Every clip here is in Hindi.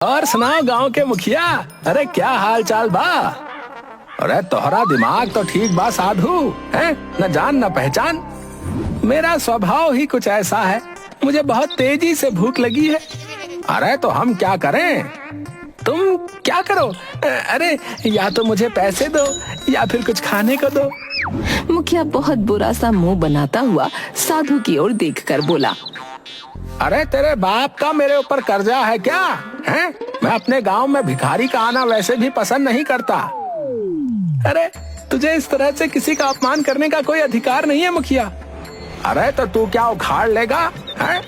और सुनाओ गांव के मुखिया, अरे क्या हाल चाल बा? अरे तोहरा दिमाग तो ठीक बा साधु, है न जान न पहचान। मेरा स्वभाव ही कुछ ऐसा है, मुझे बहुत तेजी से भूख लगी है। अरे तो हम क्या करें, तुम क्या करो? अरे या तो मुझे पैसे दो या फिर कुछ खाने को दो। मुखिया बहुत बुरा सा मुंह बनाता हुआ साधु की ओर देखकर बोला, अरे तेरे बाप का मेरे ऊपर कर्जा है क्या? हैं? मैं अपने गांव में भिखारी का आना वैसे भी पसंद नहीं करता। अरे तुझे इस तरह से किसी का अपमान करने का कोई अधिकार नहीं है मुखिया। अरे तो तू क्या उखाड़ लेगा? हैं?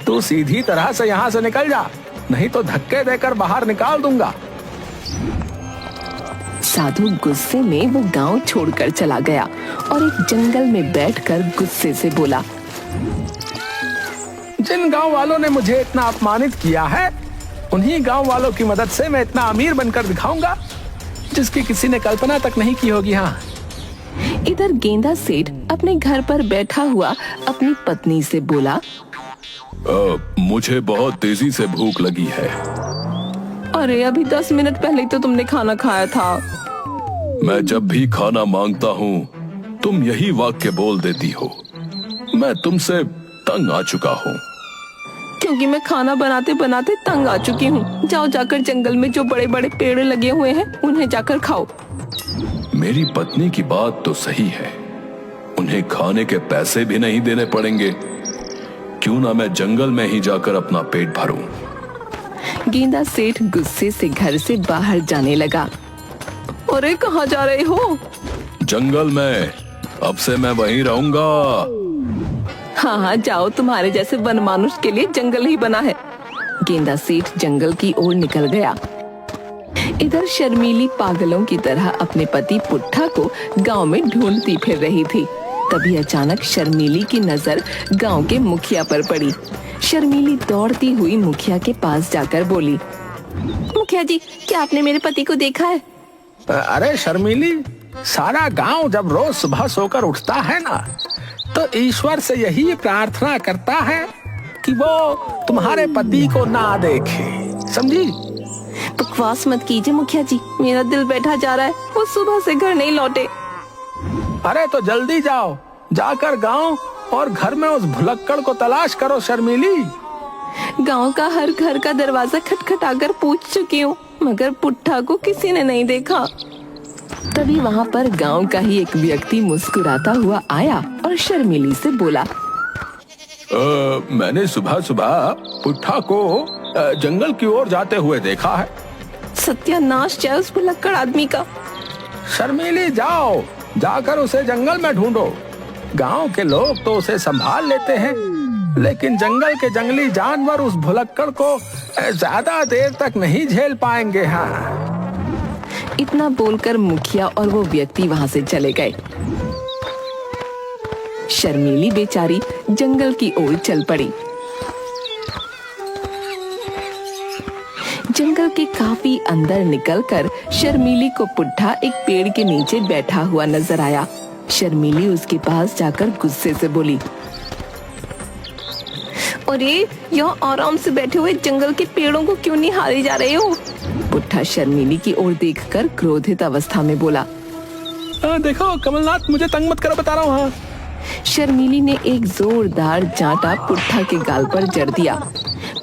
तू सीधी तरह से यहाँ से निकल जा, नहीं तो धक्के देकर बाहर निकाल दूंगा। साधु गुस्से में वो गांव छोड़कर चला गया और एक जंगल में बैठकर गुस्से से बोला, जिन गांव वालों ने मुझे इतना अपमानित किया है, उन्हीं गांव वालों की मदद से मैं इतना अमीर बनकर दिखाऊंगा जिसकी किसी ने कल्पना तक नहीं की होगी। हाँ। इधर गेंदा सेठ अपने घर पर बैठा हुआ अपनी पत्नी से बोला, मुझे बहुत तेजी से भूख लगी है। अरे अभी 10 मिनट पहले तो तुमने खाना खाया था। मैं जब भी खाना मांगता हूँ तुम यही वाक्य बोल देती हो। मैं तुमसे तंग आ चुका हूँ। क्योंकि मैं खाना बनाते बनाते तंग आ चुकी हूँ। जाओ जाकर जंगल में जो बड़े बड़े पेड़ लगे हुए हैं उन्हें जाकर खाओ। मेरी पत्नी की बात तो सही है, उन्हें खाने के पैसे भी नहीं देने पड़ेंगे। क्यों ना मैं जंगल में ही जाकर अपना पेट भरूं। गेंदा सेठ गुस्से से घर से बाहर जाने लगा। अरे कहाँ जा रहे हो? जंगल में, अब से मैं वहीं रहूंगा। हाँ हाँ जाओ, तुम्हारे जैसे वनमानुष के लिए जंगल ही बना है। गेंदा सेठ जंगल की ओर निकल गया। इधर शर्मीली पागलों की तरह अपने पति पुट्ठा को गांव में ढूंढती फिर रही थी। तभी अचानक शर्मीली की नजर गांव के मुखिया पर पड़ी। शर्मीली दौड़ती हुई मुखिया के पास जाकर बोली, मुखिया जी, क्या आपने मेरे पति को देखा है? अरे शर्मीली, सारा गांव जब रोज सुबह सोकर उठता है ना, तो ईश्वर से यही प्रार्थना करता है कि वो तुम्हारे पति को ना देखे, समझी? बकवास मत कीजिए मुखिया जी, मेरा दिल बैठा जा रहा है। वो सुबह से घर नहीं लौटे। अरे तो जल्दी जाओ, जाकर गांव और घर में उस भुलक्कड़ को तलाश करो शर्मीली। गांव का हर घर का दरवाजा खटखटाकर पूछ चुकी हूँ, मगर पुट्ठा को किसी ने नहीं देखा। तभी वहाँ पर गांव का ही एक व्यक्ति मुस्कुराता हुआ आया और शर्मीली से बोला, मैंने सुबह सुबह पुट्ठा को जंगल की ओर जाते हुए देखा है। सत्यानाश जाए उस भुलक्कड़ आदमी का। शर्मीली जाओ, जाकर उसे जंगल में ढूंढो। गांव के लोग तो उसे संभाल लेते हैं, लेकिन जंगल के जंगली जानवर उस भुलक्कड़ को ज्यादा देर तक नहीं झेल पाएंगे। हाँ। इतना बोलकर मुखिया और वो व्यक्ति वहाँ से चले गए। शर्मीली बेचारी जंगल की ओर चल पड़ी। जंगल के काफी अंदर निकलकर शर्मीली को पुट्ठा एक पेड़ के नीचे बैठा हुआ नजर आया। शर्मीली उसके पास जाकर गुस्से से बोली, अरे यहाँ आराम से बैठे हुए जंगल के पेड़ों को क्यों निहारे जा रहे हो? पुट्ठा शर्मीली की ओर देखकर क्रोधित अवस्था में बोला, देखो कमलनाथ, मुझे तंग मत करो, बता रहा हूँ। हाँ। शर्मीली ने एक जोरदार जांटा पुट्ठा के गाल पर जड़ दिया।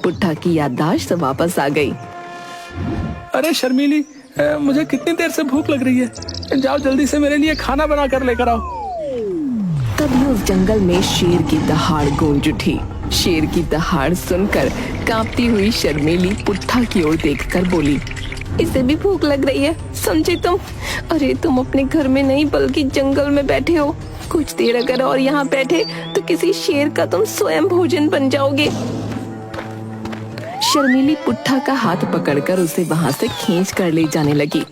पुट्ठा की याददाश्त वापस आ गई। अरे शर्मीली, मुझे कितनी देर से भूख लग रही है, जाओ जल्दी से मेरे लिए खाना बना कर लेकर आओ। तभी उस जंगल में शेर की दहाड़ गूंज उठी। शेर की दहाड़ सुनकर कांपती हुई शर्मीली पुट्ठा की ओर देखकर बोली, इसे भी भूख लग रही है, समझे तुम? अरे तुम अपने घर में नहीं बल्कि जंगल में बैठे हो। कुछ देर अगर और यहाँ बैठे तो किसी शेर का तुम स्वयं भोजन बन जाओगे। शर्मीली पुट्ठा का हाथ पकड़कर उसे वहाँ से खींच कर ले जाने लगी।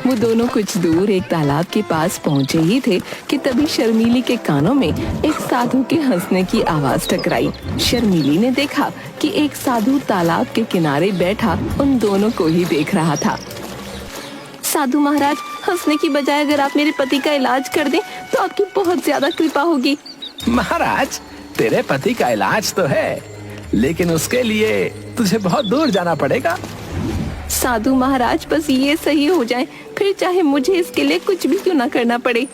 वो दोनों कुछ दूर एक तालाब के पास पहुँचे ही थे कि तभी शर्मीली के कानों में एक साधु के हंसने की आवाज टकराई। शर्मीली ने देखा कि एक साधु तालाब के किनारे बैठा उन दोनों को ही देख रहा था। साधु महाराज, हंसने की बजाय अगर आप मेरे पति का इलाज कर दें तो आपकी बहुत ज्यादा कृपा होगी। महाराज, तेरे पति का इलाज तो है, लेकिन उसके लिए तुझे बहुत दूर जाना पड़ेगा। साधु महाराज, बस ये सही हो जाए, फिर चाहे मुझे इसके लिए कुछ भी क्यों ना करना पड़े।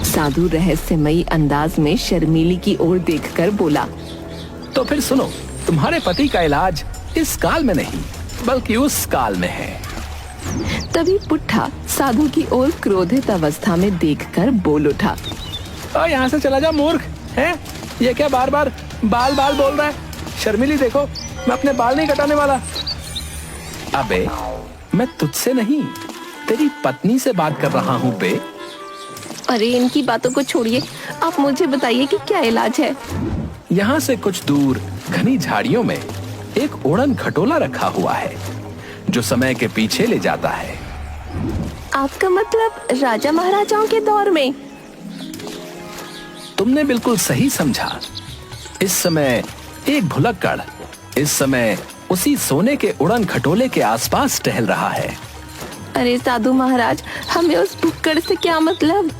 साधु रहस्यमयी अंदाज में शर्मीली की ओर देखकर बोला। तो फिर सुनो, तुम्हारे पति का इलाज इस काल में नहीं बल्कि उस काल में है। तभी पुट्ठा साधु की ओर क्रोधित अवस्था में देखकर बोल उठा। यहाँ से चला जा मूर्ख, है ये क्या बार बार बाल बाल बोल रहा है? शर्मिली देखो, मैं अपने बाल नहीं कटाने वाला। अबे मैं तुझसे नहीं, तेरी पत्नी से बात कर रहा हूँ बे। अरे इनकी बातों को छोड़िए, आप मुझे बताइए कि क्या इलाज है। यहाँ से कुछ दूर घनी झाड़ियों में एक उड़न खटोला रखा हुआ है जो समय के पीछे ले जाता है। आपका मतलब राजा महाराजाओं के दौर में? तुमने बिल्कुल सही समझा। इस समय एक भुलक्कड़ इस समय उसी सोने के उड़न खटोले के आसपास टहल रहा है। अरे साधु महाराज, हमें उस भुक्कड़ से क्या मतलब?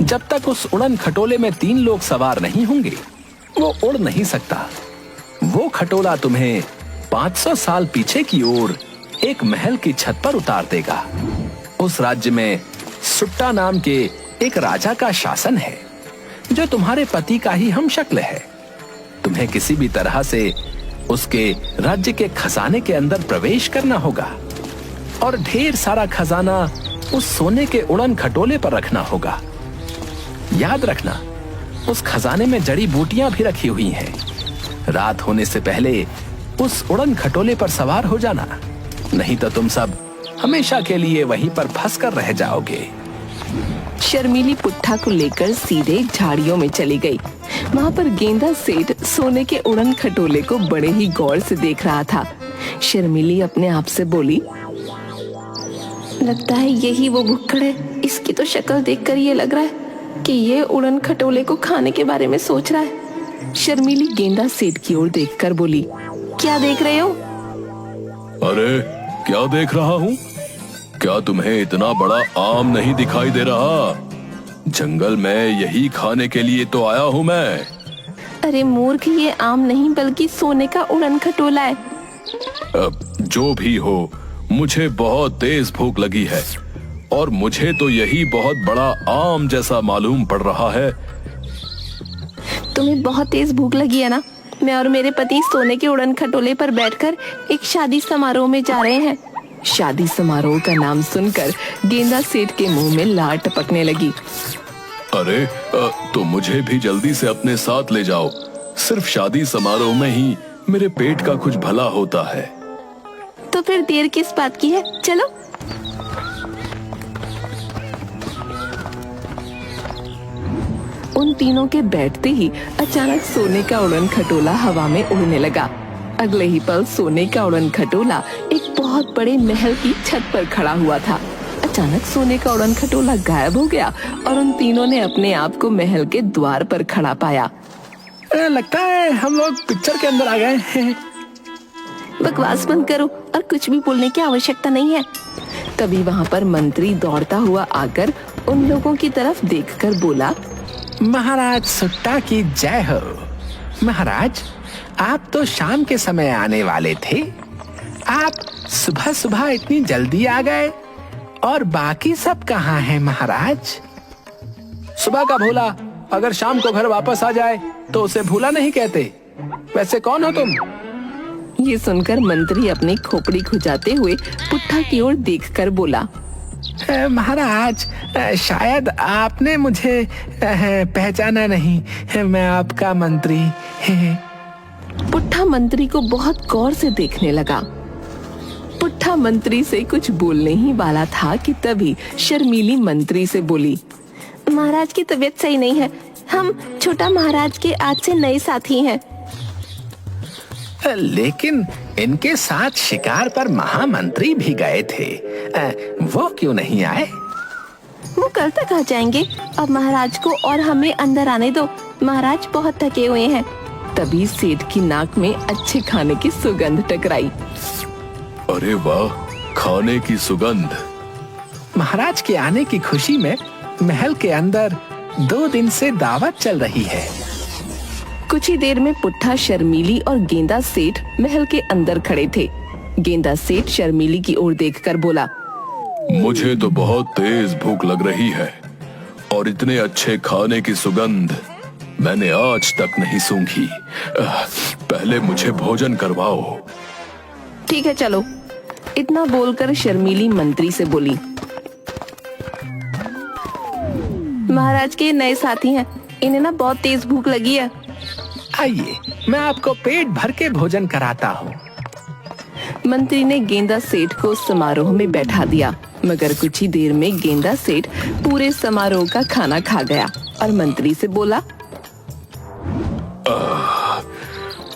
जब तक उस उड़न खटोले में 3 लोग सवार नहीं होंगे वो उड़ नहीं सकता। वो खटोला तुम्हें 500 साल पीछे की ओर एक महल की छत पर उतार देगा। उस राज्य में सुट्टा नाम के एक राजा का शासन है जो तुम्हारे पति का ही हम शक्ल है। तुम्हें किसी भी तरह से उसके राज्य के खजाने के अंदर प्रवेश करना होगा और ढेर सारा खजाना उस सोने के उड़न खटोले पर रखना होगा। याद रखना, उस खजाने में जड़ी बूटियां भी रखी हुई हैं। रात होने से पहले उस उड़न खटोले पर सवार हो जाना, नहीं तो तुम सब हमेशा के लिए वहीं पर फंस कर रह जाओगे। शर्मीली पुट्ठा को लेकर सीधे झाड़ियों में चली गई। वहाँ पर गेंदा सेठ सोने के उड़न खटोले को बड़े ही गौर से देख रहा था। शर्मीली अपने आप से बोली, लगता है यही वो भुक्कड़ है। इसकी तो शक्ल देखकर ये लग रहा है कि ये उड़न खटोले को खाने के बारे में सोच रहा है। शर्मीली गेंदा सेठ की ओर देखकर बोली, क्या देख रहे हो? अरे क्या देख रहा हूँ? क्या तुम्हें इतना बड़ा आम नहीं दिखाई दे रहा? जंगल में यही खाने के लिए तो आया हूँ मैं। अरे मूर्ख, ये आम नहीं बल्कि सोने का उड़न खटोला है। अब जो भी हो, मुझे बहुत तेज भूख लगी है और मुझे तो यही बहुत बड़ा आम जैसा मालूम पड़ रहा है। तुम्हें बहुत तेज भूख लगी है ना? मैं और मेरे पति सोने के उड़न खटोले पर बैठकर एक शादी समारोह में जा रहे हैं। शादी समारोह का नाम सुनकर गेंदा सेठ के मुंह में लार टपकने लगी। अरे तो मुझे भी जल्दी से अपने साथ ले जाओ। सिर्फ शादी समारोह में ही मेरे पेट का कुछ भला होता है। तो फिर देर किस बात की है, चलो। उन तीनों के बैठते ही अचानक सोने का उड़न खटोला हवा में उड़ने लगा। अगले ही पल सोने का उड़न खटोला एक बहुत बड़े महल की छत पर खड़ा हुआ था। अचानक सोने का उड़न खटोला गायब हो गया और उन तीनों ने अपने आप को महल के द्वार पर खड़ा पाया। लगता है हम लोग पिक्चर के अंदर आ गए हैं। बकवास बंद करो और कुछ भी बोलने की आवश्यकता नहीं है। तभी वहाँ पर मंत्री दौड़ता हुआ आकर उन लोगों की तरफ देखकर बोला, महाराज सुट्टा की जय हो। महाराज, आप तो शाम के समय आने वाले थे। आप सुबह सुबह इतनी जल्दी आ गए और बाकी सब कहाँ हैं महाराज? सुबह का भूला अगर शाम को घर वापस आ जाए तो उसे भूला नहीं कहते। वैसे कौन हो तुम? ये सुनकर मंत्री अपनी खोपड़ी खुजाते हुए पुट्ठा की ओर देखकर बोला, महाराज, शायद आपने मुझे पहचाना नहीं। मैं आपका मंत्री। पुट्ठा मंत्री को बहुत गौर से देखने लगा। पुट्ठा मंत्री से कुछ बोलने ही वाला था कि तभी शर्मीली मंत्री से बोली, महाराज की तबीयत सही नहीं है। हम छोटा महाराज के आज से नए साथी हैं। लेकिन इनके साथ शिकार पर महामंत्री भी गए थे। वो क्यों नहीं आए? वो कल तक आ जाएंगे। अब महाराज को और हमें अंदर आने दो। महाराज बहुत थके हुए हैं। तभी सेठ की नाक में अच्छे खाने की सुगंध टकराई। अरे वाह, खाने की सुगंध। महाराज के आने की खुशी में महल के अंदर 2 दिन से दावत चल रही है। कुछ ही देर में पुट्ठा, शर्मीली और गेंदा सेठ महल के अंदर खड़े थे। गेंदा सेठ शर्मीली की ओर देखकर बोला, मुझे तो बहुत तेज भूख लग रही है और इतने अच्छे खाने की सुगंध मैंने आज तक नहीं सूंघी। पहले मुझे भोजन करवाओ। ठीक है चलो। इतना बोलकर शर्मीली मंत्री से बोली, महाराज के नए साथी हैं, इन्हें ना बहुत तेज भूख लगी है। आइए, मैं आपको पेट भर के भोजन कराता हूँ। मंत्री ने गेंदा सेठ को समारोह में बैठा दिया, मगर कुछ ही देर में गेंदा सेठ पूरे समारोह का खाना खा गया और मंत्री से बोला,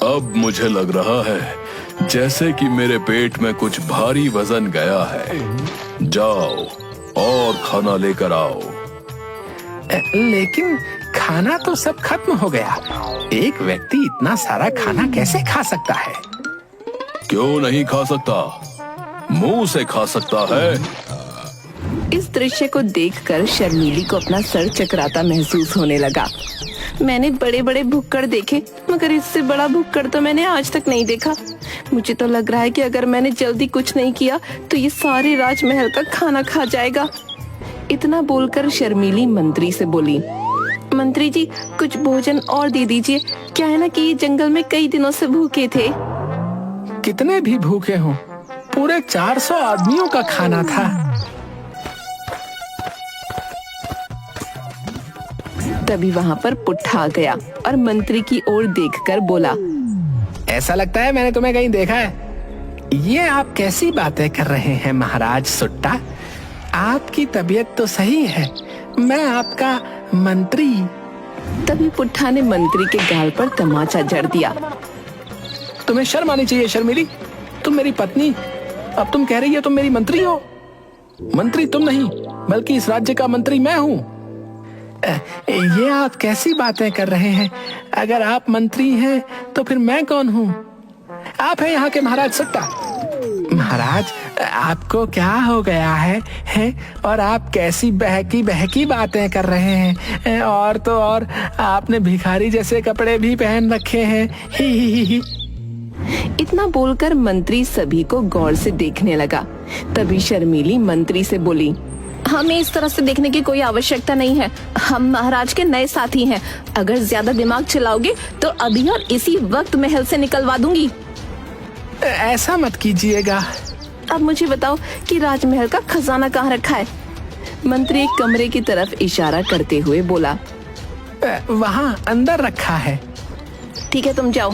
अब मुझे लग रहा है जैसे कि मेरे पेट में कुछ भारी वजन गया है। जाओ और खाना लेकर आओ। लेकिन खाना तो सब खत्म हो गया। एक व्यक्ति इतना सारा खाना कैसे खा सकता है? क्यों नहीं खा सकता? मुंह से खा सकता है। इस दृश्य को देखकर शर्मीली को अपना सर चकराता महसूस होने लगा। मैंने बड़े बड़े भुक्कड़ देखे, मगर इससे बड़ा भुक्कड़ तो मैंने आज तक नहीं देखा। मुझे तो लग रहा है कि अगर मैंने जल्दी कुछ नहीं किया तो ये सारे राजमहल का खाना खा जाएगा। इतना बोलकर शर्मीली मंत्री से बोली, मंत्री जी कुछ भोजन और दे दीजिए। क्या है ना कि ये जंगल में कई दिनों से भूखे थे। कितने भी भूखे हों, पूरे 400 आदमियों का खाना था। तभी वहाँ पर पुट्ठा आ गया और मंत्री की ओर देखकर बोला, ऐसा लगता है मैंने तुम्हें कहीं देखा है। ये आप कैसी बातें कर रहे हैं महाराज सुट्टा? आपकी तबीयत तो सही है, मैं आपका मंत्री। तभी पुट्ठा ने मंत्री के गाल पर तमाचा जड़ दिया। तुम्हें शर्म आनी चाहिए शर्मीली, तुम मेरी पत्नी, अब तुम कह रही हो तुम मेरी मंत्री हो। मंत्री तुम नहीं, बल्कि इस राज्य का मंत्री मैं हूँ। ये आप कैसी बातें कर रहे हैं? अगर आप मंत्री हैं तो फिर मैं कौन हूँ? आप हैं यहाँ के महाराज सुट्टा। महाराज आपको क्या हो गया है? और आप कैसी बहकी बहकी बातें कर रहे हैं? और तो और आपने भिखारी जैसे कपड़े भी पहन रखे हैं। ही। इतना बोलकर मंत्री सभी को गौर से देखने लगा। तभी शर्मीली मंत्री से बोली, हमें इस तरह से देखने की कोई आवश्यकता नहीं है। हम महाराज के नए साथी हैं। अगर ज्यादा दिमाग चलाओगे तो अभी और इसी वक्त महल से निकलवा दूंगी। ऐसा मत कीजिएगा। अब मुझे बताओ कि राजमहल का खजाना कहाँ रखा है? मंत्री एक कमरे की तरफ इशारा करते हुए बोला, वहाँ अंदर रखा है। ठीक है तुम जाओ।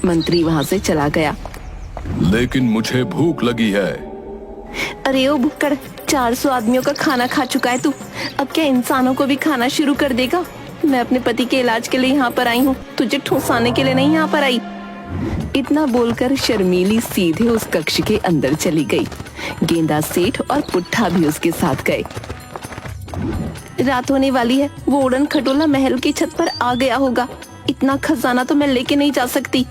मंत्री वहाँ से चला गया। लेकिन मुझे भूख लगी है। अरे ओ भुक्कड़, 400 आदमियों का खाना खा चुका है तू। अब क्या इंसानों को भी खाना शुरू कर देगा? मैं अपने पति के इलाज के लिए यहाँ पर आई हूँ, तुझे ठूसाने के लिए नहीं यहाँ पर आई। इतना बोलकर शर्मीली सीधे उस कक्ष के अंदर चली गई। गेंदा सेठ और पुट्ठा भी उसके साथ गए। रात होने वाली है, वो उड़न खटोला महल की छत पर आ गया होगा। इतना खजाना तो मैं लेके नहीं जा सकती।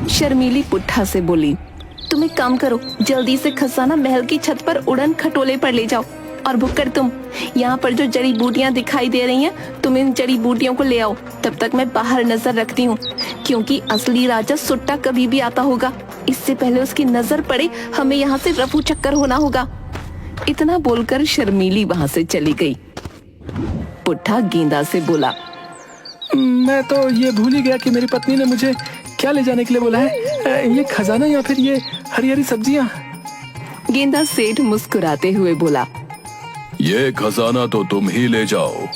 शर्मीली पुट्ठा से बोली, तुम एक काम करो, जल्दी से खजाना महल की छत पर उड़न खटोले पर ले जाओ। और भुक्कड़ तुम, यहाँ पर जो जड़ी बूटियाँ दिखाई दे रही हैं, तुम इन जड़ी बूटियों को ले आओ। तब तक मैं बाहर नजर रखती हूँ, क्योंकि असली राजा सुट्टा कभी भी आता होगा। इससे पहले उसकी नजर पड़े हमें यहाँ से रफू चक्कर होना होगा। इतना बोलकर शर्मीली वहाँ से चली गई। पुट्ठा गेंदा से बोला, मैं तो ये भूल ही गया कि मेरी पत्नी ने मुझे क्या ले जाने के लिए बोला है। ये खजाना या फिर ये हरी हरी सब्जियाँ? गेंदा सेठ मुस्कुराते हुए बोला, ये खजाना तो तुम ही ले जाओ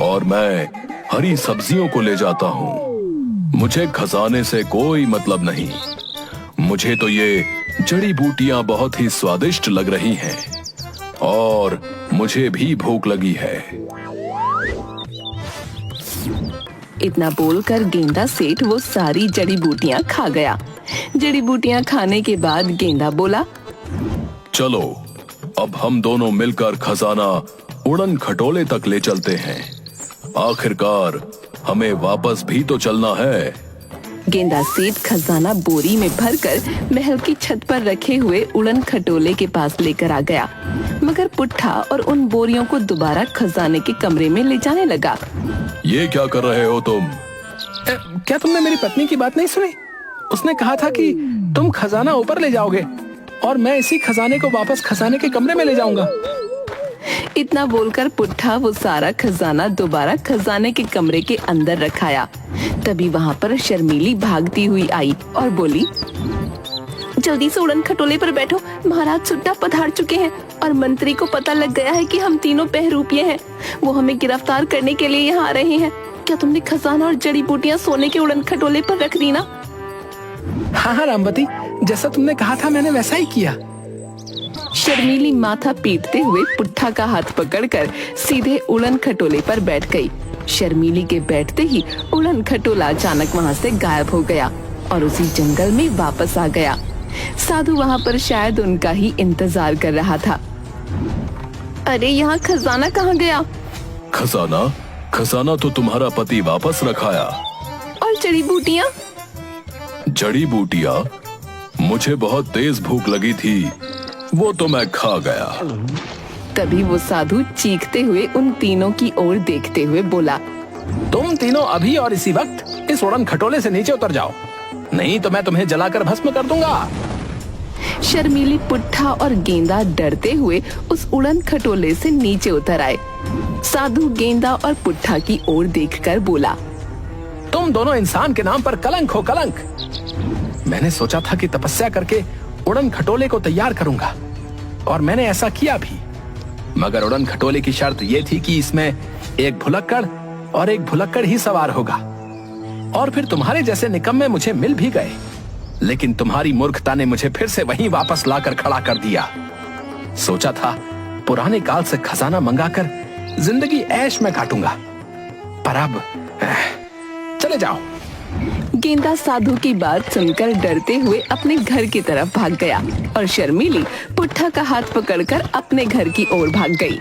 और मैं हरी सब्जियों को ले जाता हूँ। मुझे खजाने से कोई मतलब नहीं। मुझे तो ये जड़ी बूटियां बहुत ही स्वादिष्ट लग रही हैं और मुझे भी भूख लगी है। इतना बोलकर गेंदा सेठ वो सारी जड़ी बूटियां खा गया। जड़ी बूटियां खाने के बाद गेंदा बोला, चलो अब हम दोनों मिलकर खजाना उड़न खटोले तक ले चलते हैं। आखिरकार हमें वापस भी तो चलना है। गेंदा सेठ खजाना बोरी में भरकर महल की छत पर रखे हुए उड़न खटोले के पास लेकर आ गया, मगर पुट्ठा और उन बोरियों को दोबारा खजाने के कमरे में ले जाने लगा। ये क्या कर रहे हो तुम? क्या तुमने मेरी पत्नी की बात नहीं सुनी? उसने कहा था कि तुम खजाना ऊपर ले जाओगे और मैं इसी खजाने को वापस खजाने के कमरे में ले जाऊंगा। इतना बोलकर पुट्ठा वो सारा खजाना दोबारा खजाने के कमरे के अंदर रखाया। तभी वहाँ पर शर्मीली भागती हुई आई और बोली, जल्दी से उड़न खटोले पर बैठो, महाराज सुड्डा पधार चुके हैं और मंत्री को पता लग गया है कि हम तीनों बहरूपिये हैं। वो हमें गिरफ्तार करने के लिए यहाँ आ रहे हैं। क्या तुमने खजाना और जड़ी बूटियाँ सोने के उड़न खटोले पर रख दी ना? हाँ हाँ रामवती, जैसा तुमने कहा था मैंने वैसा ही किया। शर्मीली माथा पीटते हुए पुट्ठा का हाथ पकड़कर सीधे उड़न खटोले पर बैठ गई। शर्मीली के बैठते ही उड़न खटोला अचानक वहाँ से गायब हो गया और उसी जंगल में वापस आ गया। साधु वहाँ पर शायद उनका ही इंतजार कर रहा था। अरे यहाँ खजाना कहाँ गया? खजाना? खजाना तो तुम्हारा पति वापस रखाया। और जड़ी बूटियाँ? जड़ी बूटियाँ? मुझे बहुत तेज भूख लगी थी, वो तो मैं खा गया। तभी वो साधु चीखते हुए उन तीनों की ओर देखते हुए बोला, तुम तीनों अभी और इसी वक्त इस उड़न खटोले से नीचे उतर जाओ, नहीं तो मैं तुम्हें जलाकर भस्म कर दूंगा। शर्मीली, पुट्ठा और गेंदा डरते हुए उस उड़न खटोले से नीचे उतर आए। साधु गेंदा और पुट्ठा की ओर देखकर बोला, तुम दोनों इंसान के नाम पर कलंक हो, कलंक। मैंने सोचा था कि तपस्या करके उड़न खटोले को तैयार करूंगा और मैंने ऐसा किया भी, मगर उड़न खटोले की शर्त यह थी कि इसमें एक भुलक्कड़ और एक भुलक्कड़ ही सवार होगा। और फिर तुम्हारे जैसे निकम्मे मुझे मिल भी गए, लेकिन तुम्हारी मूर्खता ने मुझे फिर से वहीं वापस लाकर खड़ा कर दिया। सोचा था पुराने काल से खजाना मंगाकर जिंदगी ऐश में काटूंगा, पर अब चले जाओ। गेंदा साधु की बात सुनकर डरते हुए अपने घर की तरफ भाग गया और शर्मीली पुट्ठा का हाथ पकड़कर अपने घर की ओर भाग गई।